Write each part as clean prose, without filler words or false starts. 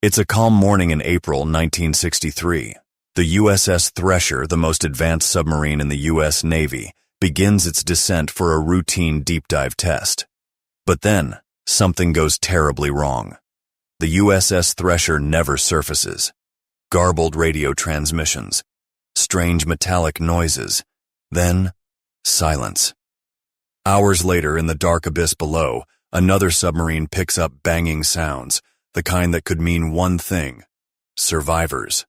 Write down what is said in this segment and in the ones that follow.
It's a calm morning in April 1963. The USS Thresher, the most advanced submarine in the U.S. Navy, begins its descent for a routine deep dive test. But then, something goes terribly wrong. The USS Thresher never surfaces. Garbled radio transmissions, strange metallic noises, then silence. Hours later, in the dark abyss below, another submarine picks up banging sounds, the kind that could mean one thing: survivors.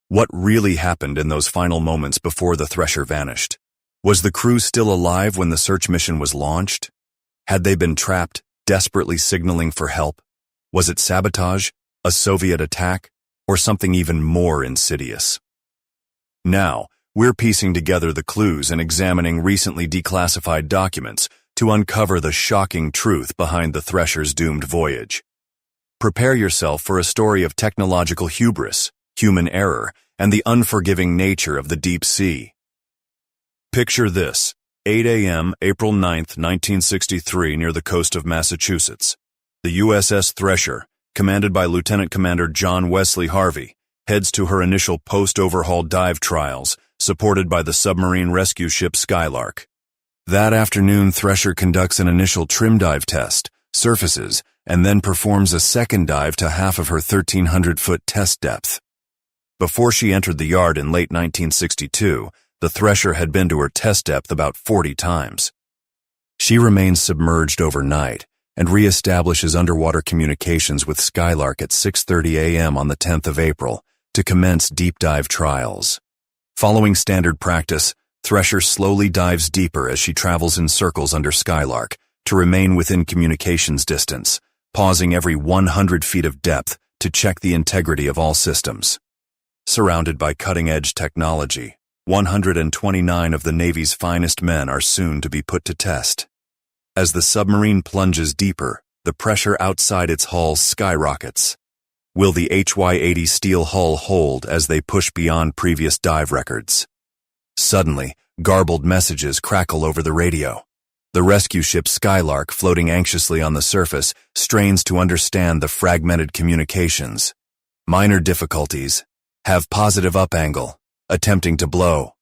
What really happened in those final moments before the Thresher vanished? Was the crew still alive when the search mission was launched? Had they been trapped, desperately signaling for help? Was it sabotage, a Soviet attack, or something even more insidious? Now, we're piecing together the clues and examining recently declassified documents to uncover the shocking truth behind the Thresher's doomed voyage. Prepare yourself for a story of technological hubris, human error, and the unforgiving nature of the deep sea. Picture this: 8 a.m., April 9, 1963, near the coast of Massachusetts. The USS Thresher, commanded by Lieutenant Commander John Wesley Harvey, heads to her initial post-overhaul dive trials, supported by the submarine rescue ship Skylark. That afternoon, Thresher conducts an initial trim dive test, surfaces, and then performs a second dive to half of her 1,300-foot test depth. Before she entered the yard in late 1962, the Thresher had been to her test depth about 40 times. She remains submerged overnight and reestablishes underwater communications with Skylark at 6:30 a.m. on the 10th of April to commence deep dive trials. Following standard practice, Thresher slowly dives deeper as she travels in circles under Skylark to remain within communications distance, pausing every 100 feet of depth to check the integrity of all systems. Surrounded by cutting-edge technology, 129 of the Navy's finest men are soon to be put to test. As the submarine plunges deeper, the pressure outside its hull skyrockets. Will the HY-80 steel hull hold as they push beyond previous dive records? Suddenly, garbled messages crackle over the radio. The rescue ship Skylark, floating anxiously on the surface, strains to understand the fragmented communications. Minor difficulties. Have positive up angle. Attempting to blow.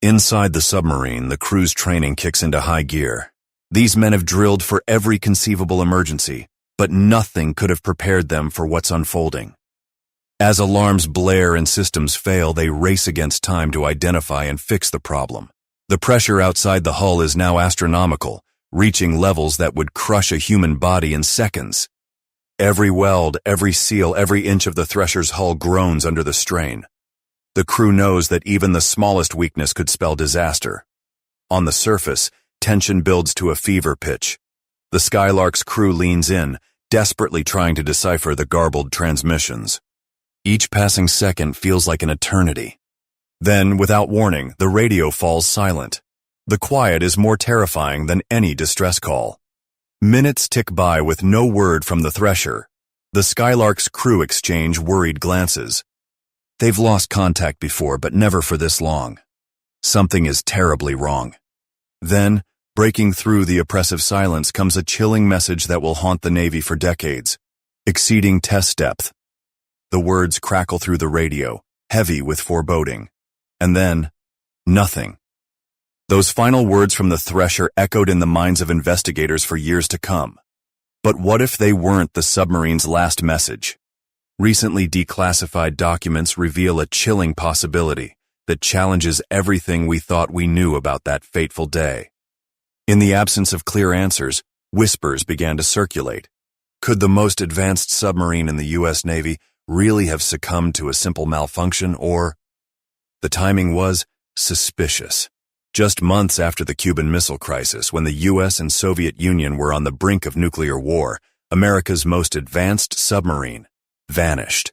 Inside the submarine, the crew's training kicks into high gear. These men have drilled for every conceivable emergency, but nothing could have prepared them for what's unfolding. As alarms blare and systems fail, they race against time to identify and fix the problem. The pressure outside the hull is now astronomical, reaching levels that would crush a human body in seconds. Every weld, every seal, every inch of the Thresher's hull groans under the strain. The crew knows that even the smallest weakness could spell disaster. On the surface, tension builds to a fever pitch. The Skylark's crew leans in, desperately trying to decipher the garbled transmissions. Each passing second feels like an eternity. Then, without warning, the radio falls silent. The quiet is more terrifying than any distress call. Minutes tick by with no word from the Thresher. The Skylark's crew exchange worried glances. They've lost contact before, but never for this long. Something is terribly wrong. Then, breaking through the oppressive silence comes a chilling message that will haunt the Navy for decades. Exceeding test depth. The words crackle through the radio, heavy with foreboding. And then, nothing. Those final words from the Thresher echoed in the minds of investigators for years to come. But what if they weren't the submarine's last message? Recently declassified documents reveal a chilling possibility that challenges everything we thought we knew about that fateful day. In the absence of clear answers, whispers began to circulate. Could the most advanced submarine in the U.S. Navy really have succumbed to a simple malfunction, or... The timing was suspicious. Just months after the Cuban Missile Crisis, when the U.S. and Soviet Union were on the brink of nuclear war, America's most advanced submarine vanished.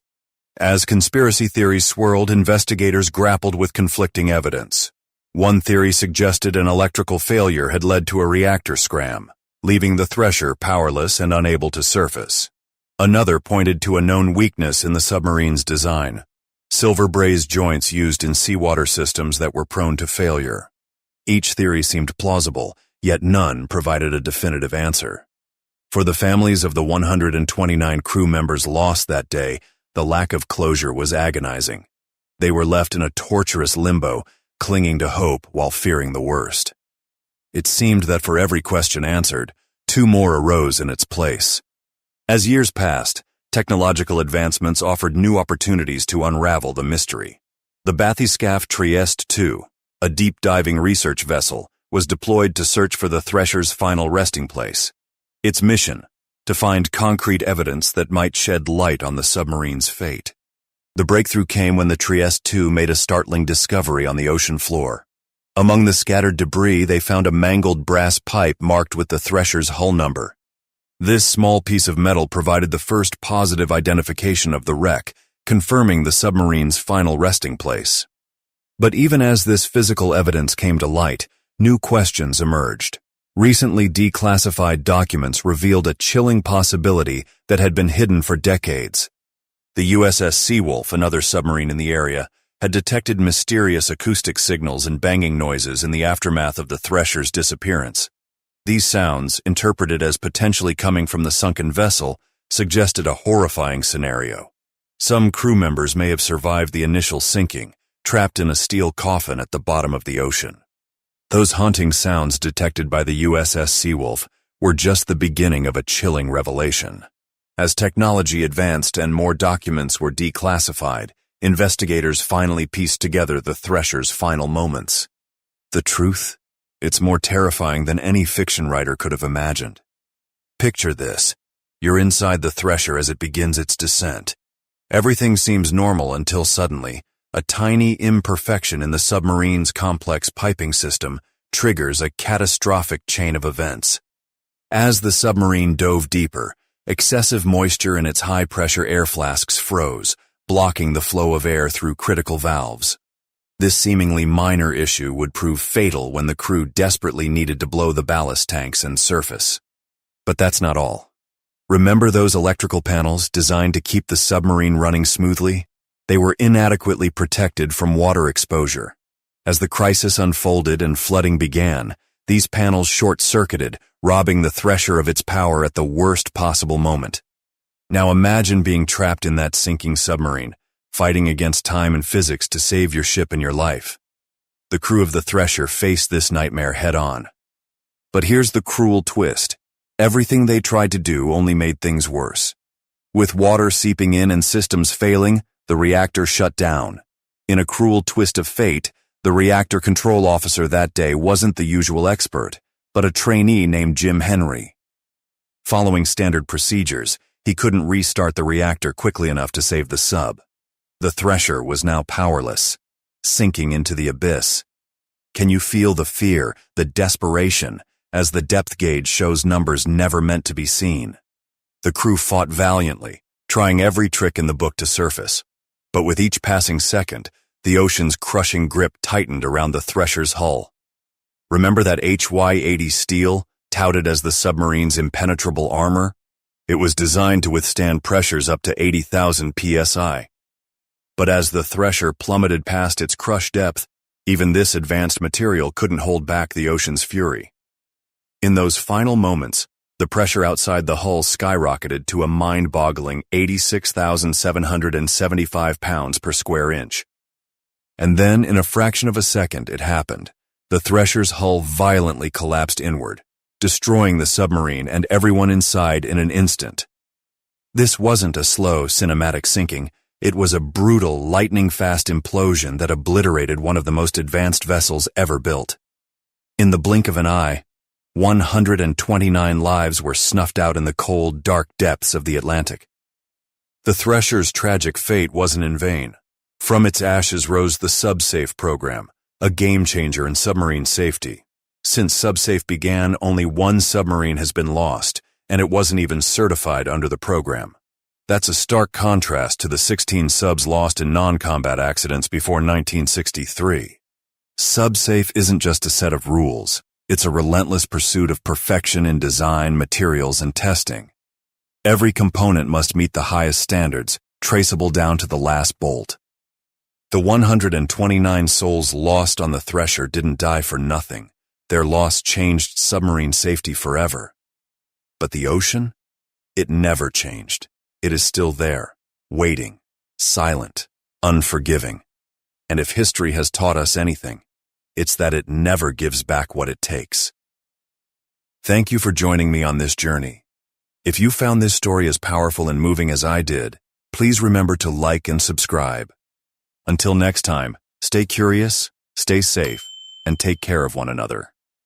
As conspiracy theories swirled, investigators grappled with conflicting evidence. One theory suggested an electrical failure had led to a reactor scram, leaving the Thresher powerless and unable to surface. Another pointed to a known weakness in the submarine's design: silver brazed joints used in seawater systems that were prone to failure. Each theory seemed plausible, yet none provided a definitive answer. For the families of the 129 crew members lost that day, the lack of closure was agonizing. They were left in a torturous limbo, clinging to hope while fearing the worst. It seemed that for every question answered, two more arose in its place. As years passed, technological advancements offered new opportunities to unravel the mystery. The bathyscaphe Trieste II, a deep-diving research vessel, was deployed to search for the Thresher's final resting place. Its mission, to find concrete evidence that might shed light on the submarine's fate. The breakthrough came when the Trieste II made a startling discovery on the ocean floor. Among the scattered debris, they found a mangled brass pipe marked with the Thresher's hull number. This small piece of metal provided the first positive identification of the wreck, confirming the submarine's final resting place. But even as this physical evidence came to light, new questions emerged. Recently declassified documents revealed a chilling possibility that had been hidden for decades. The USS Seawolf, another submarine in the area, had detected mysterious acoustic signals and banging noises in the aftermath of the Thresher's disappearance. These sounds, interpreted as potentially coming from the sunken vessel, suggested a horrifying scenario. Some crew members may have survived the initial sinking, trapped in a steel coffin at the bottom of the ocean. Those haunting sounds detected by the USS Seawolf were just the beginning of a chilling revelation. As technology advanced and more documents were declassified, investigators finally pieced together the Thresher's final moments. The truth? It's more terrifying than any fiction writer could have imagined. Picture this. You're inside the Thresher as it begins its descent. Everything seems normal until suddenly, a tiny imperfection in the submarine's complex piping system triggers a catastrophic chain of events. As the submarine dove deeper, excessive moisture in its high-pressure air flasks froze, blocking the flow of air through critical valves. This seemingly minor issue would prove fatal when the crew desperately needed to blow the ballast tanks and surface. But that's not all. Remember those electrical panels designed to keep the submarine running smoothly? They were inadequately protected from water exposure. As the crisis unfolded and flooding began, these panels short-circuited, robbing the Thresher of its power at the worst possible moment. Now imagine being trapped in that sinking submarine, fighting against time and physics to save your ship and your life. The crew of the Thresher faced this nightmare head-on. But here's the cruel twist. Everything they tried to do only made things worse. With water seeping in and systems failing, the reactor shut down. In a cruel twist of fate, the reactor control officer that day wasn't the usual expert, but a trainee named Jim Henry. Following standard procedures, he couldn't restart the reactor quickly enough to save the sub. The Thresher was now powerless, sinking into the abyss. Can you feel the fear, the desperation, as the depth gauge shows numbers never meant to be seen? The crew fought valiantly, trying every trick in the book to surface. But with each passing second, the ocean's crushing grip tightened around the Thresher's hull. Remember that HY-80 steel, touted as the submarine's impenetrable armor? It was designed to withstand pressures up to 80,000 psi. But as the Thresher plummeted past its crush depth, even this advanced material couldn't hold back the ocean's fury. In those final moments, the pressure outside the hull skyrocketed to a mind-boggling 86,775 pounds per square inch. And then, in a fraction of a second, it happened. The Thresher's hull violently collapsed inward, destroying the submarine and everyone inside in an instant. This wasn't a slow, cinematic sinking. It was a brutal, lightning-fast implosion that obliterated one of the most advanced vessels ever built. In the blink of an eye, 129 lives were snuffed out in the cold, dark depths of the Atlantic. The Thresher's tragic fate wasn't in vain. From its ashes rose the SubSafe program, a game-changer in submarine safety. Since SubSafe began, only one submarine has been lost, and it wasn't even certified under the program. That's a stark contrast to the 16 subs lost in non-combat accidents before 1963. SubSafe isn't just a set of rules. It's a relentless pursuit of perfection in design, materials, and testing. Every component must meet the highest standards, traceable down to the last bolt. The 129 souls lost on the Thresher didn't die for nothing. Their loss changed submarine safety forever. But the ocean? It never changed. It is still there, waiting, silent, unforgiving. And if history has taught us anything, it's that it never gives back what it takes. Thank you for joining me on this journey. If you found this story as powerful and moving as I did, please remember to like and subscribe. Until next time, stay curious, stay safe, and take care of one another.